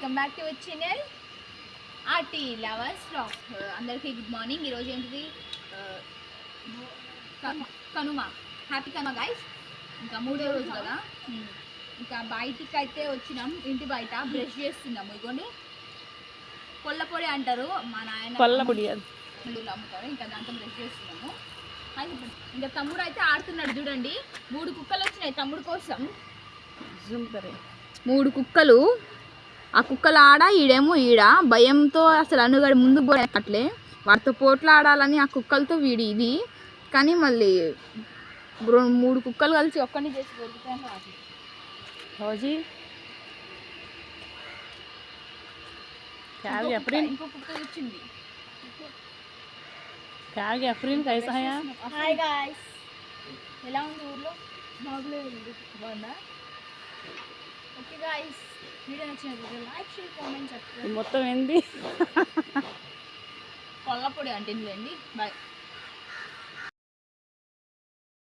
Welcome back to our channel arty lovers vlog. అందరికీ good morning. ఈరోజు ఏంటిది Kanuma. Happy Kanuma guys. ఇంకా 3వ రోజు కదా. ఇంకా బయటికి అయితే వచ్చినాం. ఇంటి బయట బ్రష్ చేస్తున్నాము. ఇదిగోండి పొల్లపొడి అంటారు మా నాయన, పొల్లపొడి అమ్ముతారు. ఇంకా దాంతో బ్రష్ చేస్తున్నాము. ఇంకా తమ్ముడు అయితే ఆడుతున్నాడు చూడండి. 3 కుక్కలు వచ్చినాయి తమ్ముడు కోసం. 3 కుక్కలు. ఆ కుక్కలు ఆడ ఈడేమో ఈడ భయంతో అసలు అనుగడి ముందుకు పోయట్లే. వాటితో పోట్లాడాలని ఆ కుక్కలతో వీడి ఇది. కానీ మళ్ళీ 3 కుక్కలు కలిసి ఒక్కడిని చేసి దొరుకుతాయని రాదు. రోజీ ఇంకో కుక్క వచ్చింది. Hi guys. ఎలా ఉంది ఊర్లో? బాగుందా? ఓకే గాయ్స్, వీడియో నచ్చినట్లయితే లైక్, షేర్, కామెంట్, సబ్స్క్రైబ్. మొత్తం ఏంది పొల్లపొడి అంటే బాయ్.